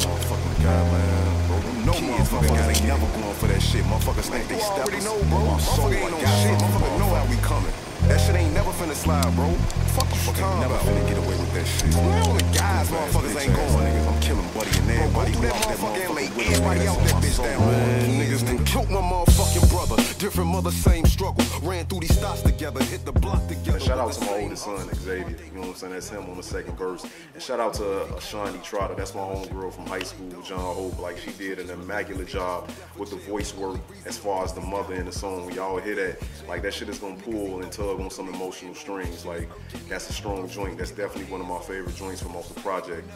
motherfucking God, man. Bro, you know motherfuckers ain't never going for that shit. Motherfuckers think they steppers. You already know, bro. Motherfucker ain't no shit. Motherfucker know how we coming. That shit ain't never finna slide, bro. Fuck you, talking never finna get away with that shit. Man, only guys, motherfuckers ain't going. Niggas, I'm killing Buddy and everybody. Bro, do that motherfucker and lay everybody out that bitch down. Man, niggas done killed my motherfucking brother. Different mother, same struggle. Ran through these stops together, hit the block together. Shout out to my oldest son, Xavier. You know what I'm saying? That's him on the second verse. And shout out to Ashondi Trotter. That's my homegirl from high school, John Hope. Like, she did an immaculate job with the voice work as far as the mother in the song. We all hear that. Like, that shit is gonna pull and tug on some emotional strings. Like, that's a strong joint. That's definitely one of my favorite joints from off the project.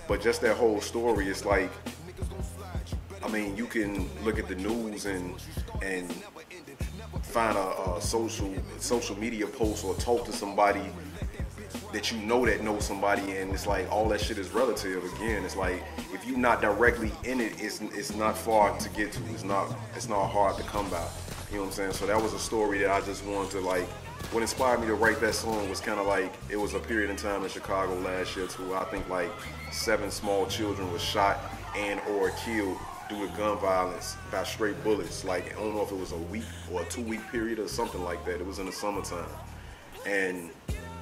But just that whole story, it's like, I mean, you can look at the news and find a social media post or talk to somebody that you know that knows somebody, and it's like all that shit is relative. Again, it's like if you're not directly in it, it's not far to get to. It's not hard to come by. You know what I'm saying? So that was a story that I just wanted to, like, what inspired me to write that song was kind of like, it was a period in time in Chicago last year too. I think like 7 small children were shot and or killed due to gun violence by straight bullets. Like, I don't know if it was a week or a 2-week period or something like that. It was in the summertime. And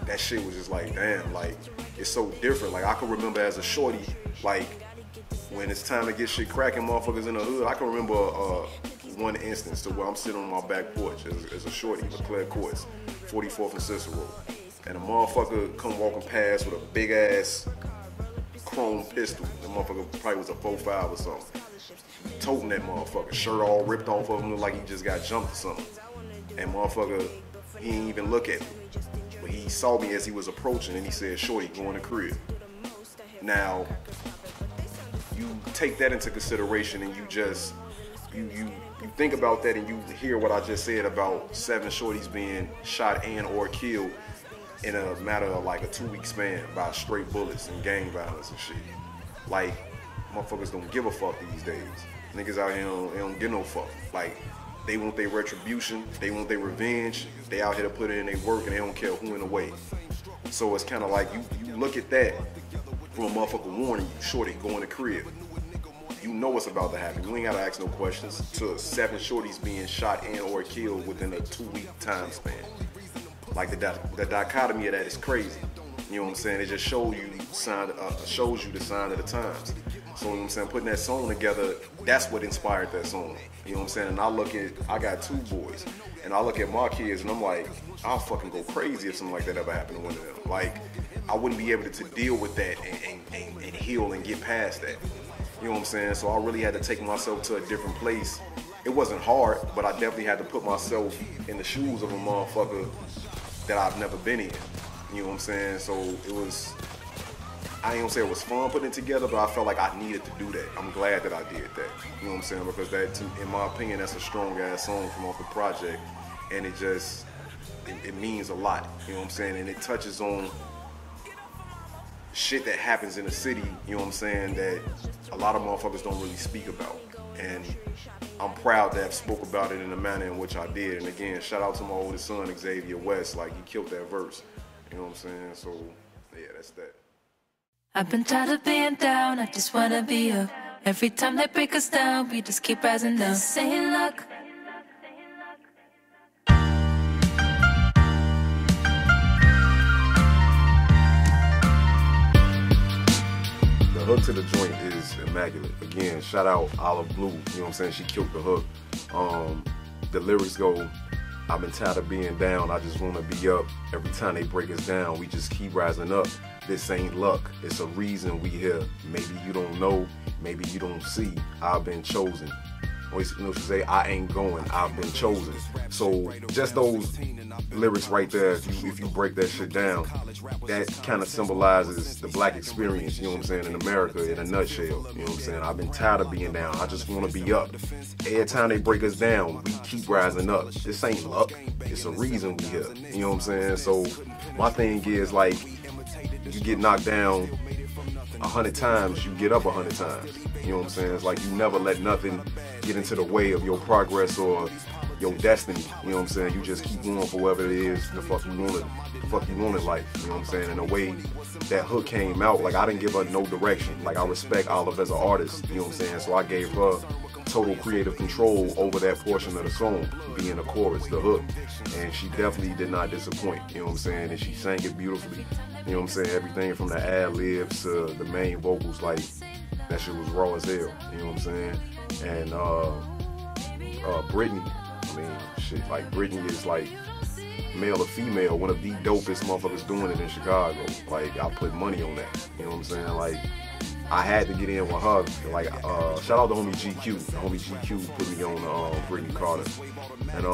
that shit was just like, damn, like, it's so different. Like, I can remember as a shorty, like, when it's time to get shit cracking, motherfuckers in the hood, I can remember one instance to where I'm sitting on my back porch as a shorty, Leclerc Courts, 44th and Cicero. And a motherfucker come walking past with a big ass chrome pistol. The motherfucker probably was a 4.5 or something. Toting that motherfucker, shirt all ripped off of him, looked like he just got jumped or something. And motherfucker, he didn't even look at me. But he saw me as he was approaching and he said, "Shorty, go in the crib." Now, you take that into consideration and you just, you think about that and you hear what I just said about 7 shorties being shot and or killed in a matter of like a 2-week span by straight bullets and gang violence and shit. Like, motherfuckers don't give a fuck these days. Niggas out here don't give no fuck. Like, they want their retribution, they want their revenge, they out here to put in their work and they don't care who in the way. So it's kind of like you look at that from a motherfucker warning you, "Shorty, go in the crib." You know what's about to happen. You ain't gotta ask no questions. To 7 shorties being shot and or killed within a 2-week time span. Like, the dichotomy of that is crazy. You know what I'm saying? It just shows you the sign of the times. So, you know what I'm saying? Putting that song together, that's what inspired that song. You know what I'm saying? And I got 2 boys, and I look at my kids and I'm like, I'll fucking go crazy if something like that ever happened to one of them. Like, I wouldn't be able to deal with that and heal and get past that. You know what I'm saying? So I really had to take myself to a different place. It wasn't hard, but I definitely had to put myself in the shoes of a motherfucker that I've never been in. You know what I'm saying? So it was, I ain't gonna say it was fun putting it together, but I felt like I needed to do that. I'm glad that I did that. You know what I'm saying? Because that, in my opinion, that's a strong ass song from off the project. And it just, it means a lot. You know what I'm saying? And it touches on shit that happens in the city, you know what I'm saying, that a lot of motherfuckers don't really speak about. And I'm proud to have spoke about it in the manner in which I did. And again, shout out to my oldest son, Xavier West. Like, he killed that verse. You know what I'm saying? So, yeah, that's that. I've been tired of being down, I just wanna be up. Every time they break us down, we just keep rising up. This ain't luck. The hook to the joint is immaculate. Again, shout out Oliv, you know what I'm saying? She killed the hook. The lyrics go, "I've been tired of being down, I just wanna be up. Every time they break us down, we just keep rising up. This ain't luck, it's a reason we here. Maybe you don't know, maybe you don't see. I've been chosen." Or, you know, she say, "I ain't going, I've been chosen." So just those lyrics right there, if you break that shit down, that kind of symbolizes the black experience, you know what I'm saying, in America in a nutshell. You know what I'm saying? I've been tired of being down, I just want to be up. Every time they break us down, we keep rising up. This ain't luck, it's a reason we here. You know what I'm saying? So my thing is, like, you get knocked down 100 times, you get up 100 times. You know what I'm saying? It's like you never let nothing get into the way of your progress or your destiny. You know what I'm saying? You just keep going for whatever it is the fuck you want in life. You know what I'm saying? In a way that hook came out, like I didn't give her no direction. Like I respect Oliv as an artist. You know what I'm saying? So I gave her total creative control over that portion of the song, being the chorus, the hook. And she definitely did not disappoint, you know what I'm saying? And she sang it beautifully, you know what I'm saying? Everything from the ad-libs to the main vocals, like, that shit was raw as hell, you know what I'm saying? And Brittney, I mean, shit, like, Brittney is like, male or female, one of the dopest motherfuckers doing it in Chicago. Like, I put money on that, you know what I'm saying? Like, I had to get in with her. Like, shout out to homie GQ. The homie GQ put me on Brittney Carter, and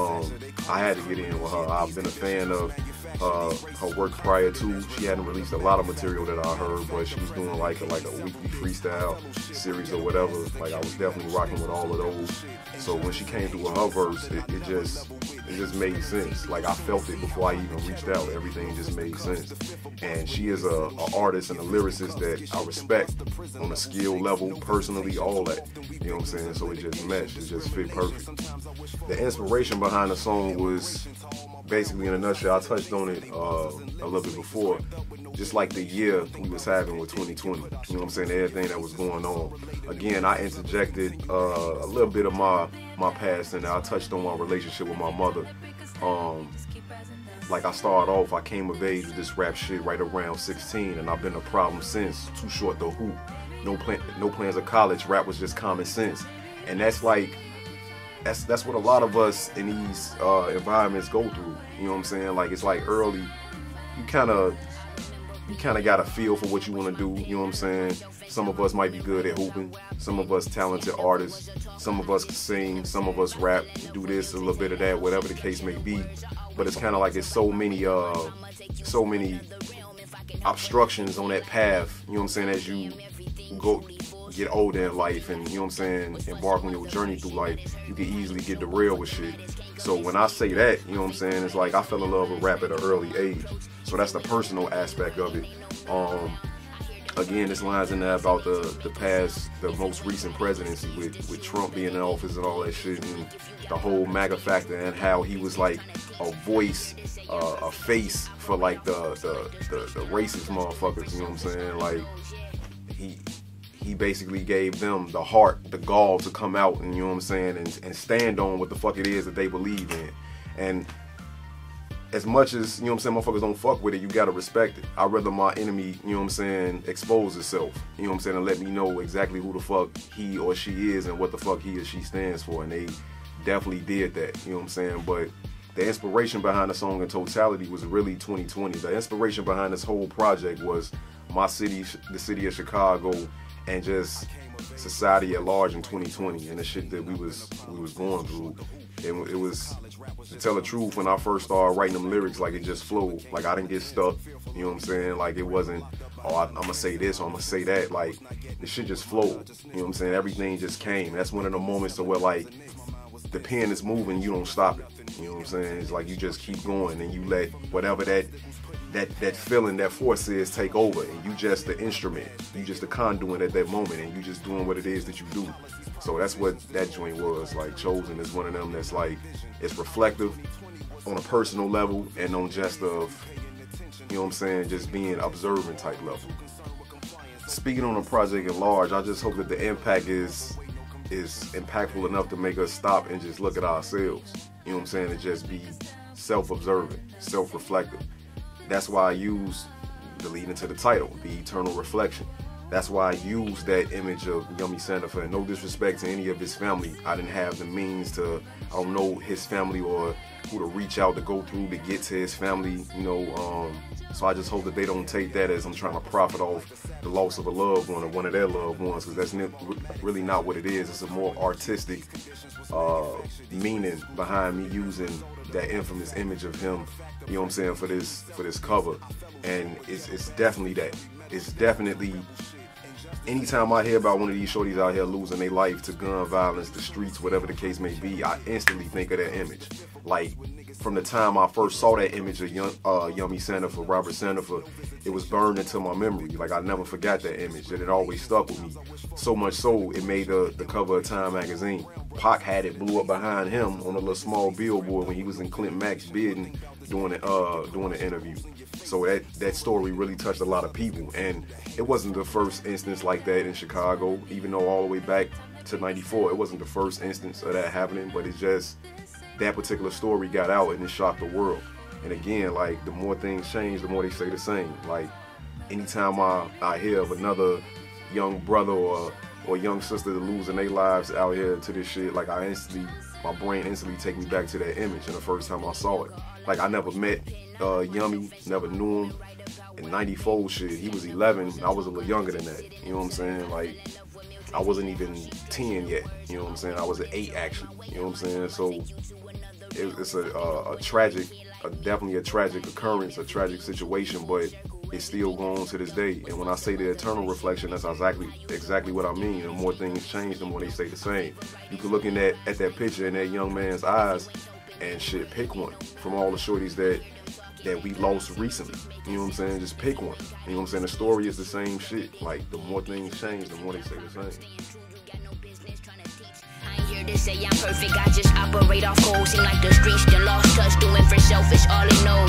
I had to get in with her. I've been a fan of her work prior to. She hadn't released a lot of material that I heard, but she was doing like a weekly freestyle series or whatever. Like I was definitely rocking with all of those. So when she came through with her verse, it just made sense. Like I felt it before I even reached out. Everything just made sense. And she is a artist and a lyricist that I respect on a skill level, personally, all that. You know what I'm saying? So it just meshed. It just fit perfect. The inspiration behind the song was basically, in a nutshell, I touched on it a little bit before, just like the year we was having with 2020. You know what I'm saying? Everything that was going on. Again, I interjected a little bit of my past, and I touched on my relationship with my mother. Like I started off, I came of age with this rap shit right around 16, and I've been a problem since. Too short to hoop, no plans of college. Rap was just common sense, and that's like. That's what a lot of us in these environments go through. You know what I'm saying? Like it's like early, you kind of got a feel for what you want to do. You know what I'm saying? Some of us might be good at hooping. Some of us talented artists. Some of us can sing. Some of us rap, do this, a little bit of that, whatever the case may be. But it's kind of like it's so many obstructions on that path. You know what I'm saying? As you get older in life and, you know what I'm saying, embark on your journey through life, you can easily get derailed with shit. So when I say that, you know what I'm saying, it's like I fell in love with rap at an early age. So that's the personal aspect of it. Again, this lines in there about the most recent presidency with Trump being in office and all that shit, and the whole MAGA factor, and how he was like a voice, a face for like the racist motherfuckers, you know what I'm saying? Like he basically gave them the heart, the gall to come out and, you know what I'm saying, and stand on what the fuck it is that they believe in. And as much as, you know what I'm saying, motherfuckers don't fuck with it, you gotta respect it. I'd rather my enemy, you know what I'm saying, expose itself, you know what I'm saying, and let me know exactly who the fuck he or she is and what the fuck he or she stands for. And they definitely did that, you know what I'm saying. But the inspiration behind the song in totality was really 2020. The inspiration behind this whole project was my city, the city of Chicago, and just society at large in 2020 and the shit that we was going through. And it was, to tell the truth, when I first started writing them lyrics, like it just flowed. Like I didn't get stuck, you know what I'm saying? Like it wasn't, oh, I'm gonna say this or I'm gonna say that. Like the shit just flowed, you know what I'm saying? Everything just came. That's one of the moments to where like the pen is moving, you don't stop it. You know what I'm saying? It's like you just keep going and you let whatever that feeling, that force is, take over, and you just the instrument. You just the conduit at that moment, and you just doing what it is that you do. So that's what that joint was. Like Chosen is one of them that's like, it's reflective on a personal level and on just of, you know what I'm saying, just being observant type level. Speaking on a project at large, I just hope that the impact is impactful enough to make us stop and just look at ourselves. You know what I'm saying? To just be self-observant, self-reflective. That's why I use the lead into the title, the eternal reflection. That's why I use that image of Yummy Sandifer. No disrespect to any of his family. I didn't have the means to, I don't know his family or who to reach out to go through to get to his family, you know. So I just hope that they don't take that as I'm trying to profit off the loss of a loved one or one of their loved ones, because that's really not what it is. It's a more artistic meaning behind me using that infamous image of him, you know what I'm saying, for this cover. And it's definitely that. It's definitely, anytime I hear about one of these shorties out here losing their life to gun violence, the streets, whatever the case may be, I instantly think of that image. Like, from the time I first saw that image of Yummy Sandifer, Robert Sandifer, it was burned into my memory. Like, I never forgot that image, and it always stuck with me. So much so, it made the cover of Time magazine. Pac had it, blew up behind him on a little small billboard when he was in Clint Mack's bidding, doing an interview. So that story really touched a lot of people, and it wasn't the first instance like that in Chicago. Even though all the way back to '94, it wasn't the first instance of that happening, but it's just that particular story got out and it shocked the world. And again, like, the more things change, the more they say the same. Like, anytime I hear of another young brother or young sister losing their lives out here to this shit, like, my brain instantly take me back to that image and the first time I saw it. Like, I never met Yummy, never knew him. In '94 shit, he was 11, I was a little younger than that. You know what I'm saying? Like, I wasn't even 10 yet. You know what I'm saying? I was at 8 actually. You know what I'm saying? So it's a tragic, definitely a tragic occurrence, a tragic situation, but it's still going on to this day. And when I say the eternal reflection, that's exactly what I mean. The more things change, the more they stay the same. You can look in at that picture in that young man's eyes and shit, pick one from all the shorties that we lost recently. You know what I'm saying? Just pick one. You know what I'm saying? The story is the same shit. Like, the more things change, the more they stay the same. To say I'm perfect, I just operate off code. Seem like the streets done lost touch, doing for selfish, all they know.